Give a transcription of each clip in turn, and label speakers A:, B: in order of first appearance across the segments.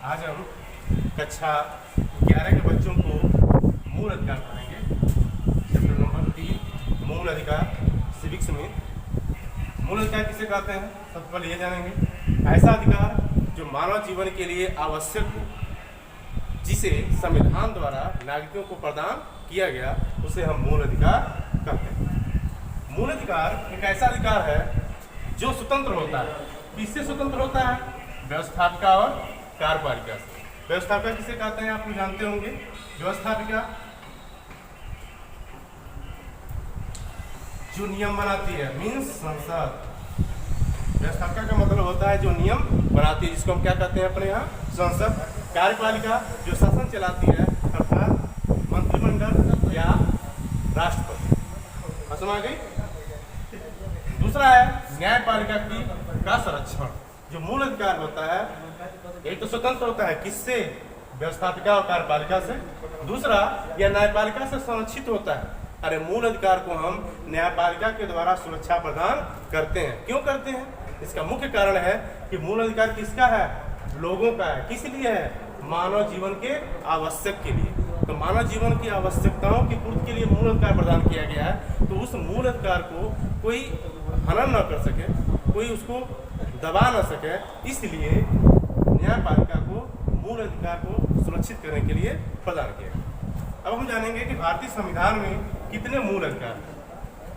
A: आज हम कक्षा 11 के बच्चों को मूल अधिकार पढ़ाएंगे। चैप्टर नंबर 3 मूल अधिकार सिविक्स में। मूल अधिकार किसे कहते हैं, सबसे पहले ये जानेंगे। ऐसा अधिकार जो मानव जीवन के लिए आवश्यक हो, जिसे संविधान द्वारा नागरिकों को प्रदान किया गया, उसे हम मूल अधिकार कहते हैं। मूल अधिकार एक ऐसा अधिकार है जो स्वतंत्र होता है। किससे स्वतंत्र होता है? व्यवस्थापिका और कार्यपालिका से। व्यवस्थापिका किसे कहते हैं, आप लोग जानते होंगे। व्यवस्थापिका जो नियम बनाती है, मीन्स संसद। व्यवस्थापिका का मतलब होता है जो नियम बनाती है, जिसको हम क्या कहते हैं अपने यहाँ, संसद। कार्यपालिका जो शासन चलाती है, अर्थात मंत्रिमंडल या राष्ट्रपति। समझ आ गई। दूसरा है न्यायपालिका का संरक्षण। जो मूल अधिकार होता है, एक तो स्वतंत्र होता है, किससे? व्यवस्थापिका और कार्यपालिका से। दूसरा, यह न्यायपालिका से संरक्षित होता है। अरे मूल अधिकार को हम न्यायपालिका के द्वारा सुरक्षा प्रदान करते हैं। क्यों करते हैं? इसका मुख्य कारण है कि मूल अधिकार किसका है? लोगों का है। किस लिए है? मानव जीवन के आवश्यक के लिए। तो मानव जीवन की आवश्यकताओं की पूर्ति के लिए मूल अधिकार प्रदान किया गया है। तो उस मूल अधिकार को कोई हनन न कर सके, कोई उसको दबा न सके, इसलिए न्यायपालिका को मूल अधिकार को सुरक्षित करने के लिए प्रदान किया गया। अब हम जानेंगे कि भारतीय संविधान में कितने मूल अधिकार हैं।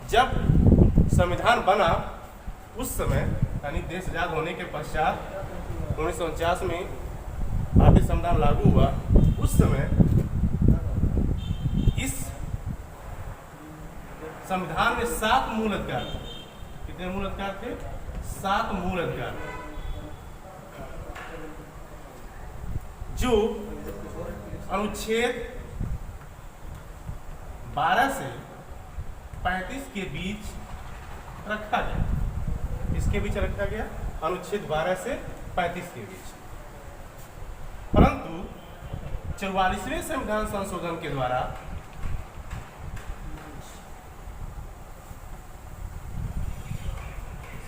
A: जब संविधान बना उस समय, यानी देश आजाद होने के पश्चात 1949 में भारतीय संविधान लागू हुआ, उस समय इस संविधान में 7 मूल अधिकार थे। कितने मूल अधिकार थे? 7 मूल अधिकार, जो अनुच्छेद 12 से 35 के बीच रखा गया। इसके बीच रखा गया, अनुच्छेद 12 से 35 के बीच। परंतु 44वें संविधान संशोधन के द्वारा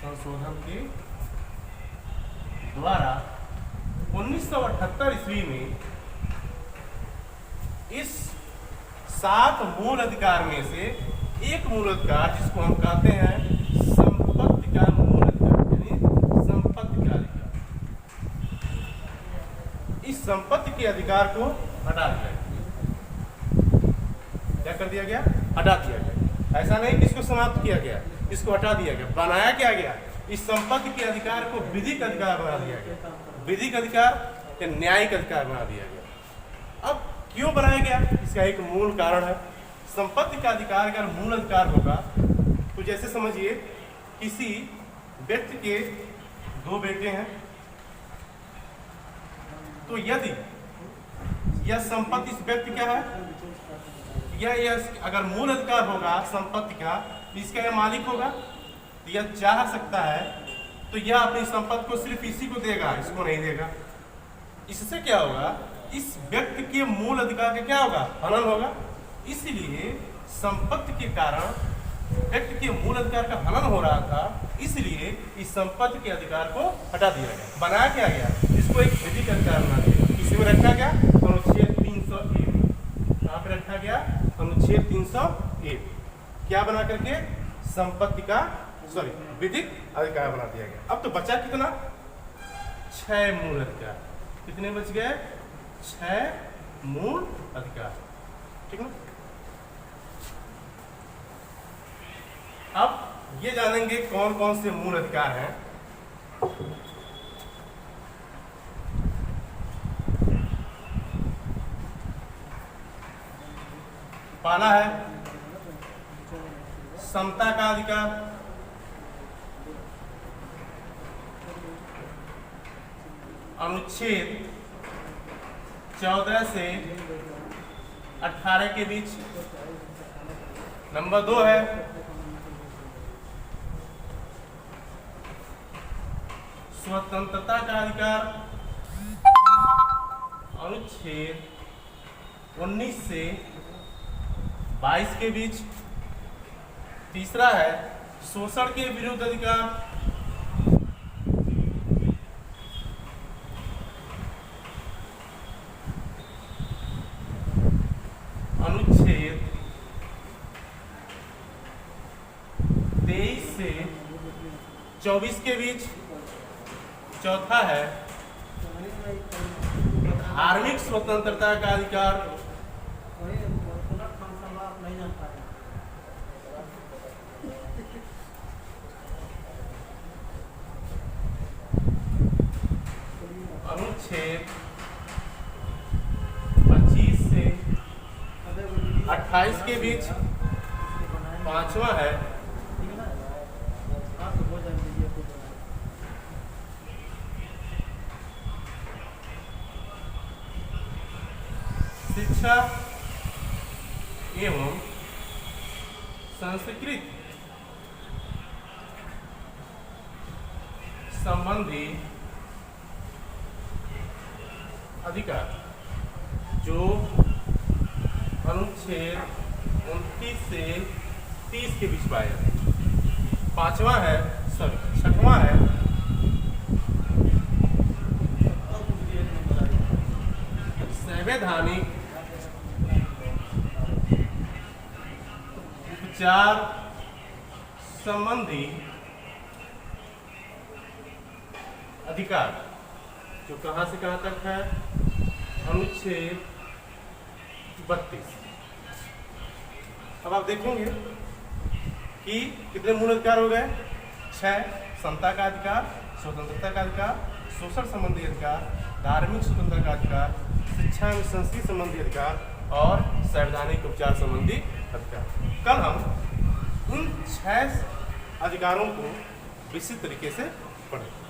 A: संशोधन के द्वारा 1978 ईस्वी में इस 7 मूल अधिकार में से एक मूल अधिकार, जिसको हम कहते हैं संपत्ति का मूल अधिकार, यानी संपत्ति का अधिकार, इस संपत्ति के अधिकार को हटा दिया गया। क्या कर दिया गया? हटा दिया गया। ऐसा नहीं कि इसको समाप्त किया गया, इसको हटा दिया गया। बनाया क्या गया? इस संपत्ति के अधिकार को विधिक अधिकार बना दिया गया। विधिक अधिकार या न्यायिक अधिकार बना दिया गया। अब क्यों बनाया गया? इसका एक मूल कारण है। संपत्ति का अधिकार अगर मूल अधिकार होगा, तो जैसे समझिए किसी व्यक्ति के 2 बेटे हैं, तो यदि यह संपत्ति इस व्यक्ति क्या है, यह अगर मूल अधिकार होगा संपत्ति का, इसका यह मालिक होगा, तो यह चाह सकता है तो यह अपनी संपत्ति को सिर्फ इसी को देगा, इसको नहीं देगा। इससे क्या होगा? इस व्यक्ति के मूल अधिकार का क्या होगा? हनन होगा। इसलिए संपत्ति के कारण व्यक्ति के मूल अधिकार का हनन हो रहा था, इसलिए इस संपत्ति के अधिकार को हटा दिया गया। बनाया क्या गया? इसको एक विधिक अधिकार बना दिया। किसी में रखा गया? अनुच्छेद 301। कहाँ पे रखा गया? अनुच्छेद 301। क्या बना करके? संपत्ति का विधिक अधिकार बना दिया गया। अब तो बचा कितना? 6 मूल अधिकार। कितने बच गए? 6 मूल अधिकार। ठीक है। अब ये जानेंगे कौन कौन से मूल अधिकार हैं। पहला है समता का अधिकार। अनुच्छेद 14 से 18 के बीच। नंबर 2 है स्वतंत्रता का अधिकार। अनुच्छेद 19 से 22 के बीच। तीसरा है शोषण के विरुद्ध अधिकार। 24 के बीच चौथा है धार्मिक स्वतंत्रता का अधिकार। अनुच्छेद 25 से 28 के बीच पांचवा है शिक्षा एवं संस्कृति संबंधी अधिकार, जो अनुच्छेद 29 से 30 के बीच पाया जाता है। पांचवा है छठवां है संवैधानिक उपचार संबंधी अधिकार, जो कहां से कहां तक है, अनुच्छेद 32। अब आप देखेंगे कि कितने मूल अधिकार हो गए? 6। समता का अधिकार, स्वतंत्रता का अधिकार, शोषण संबंधी अधिकार, धार्मिक स्वतंत्रता का अधिकार, शिक्षा एवं संस्कृति संबंधी अधिकार और संवैधानिक उपचार संबंधी अधिकार। कल हम इन 6 अधिकारों को विस्तृत तरीके से पढ़ेंगे।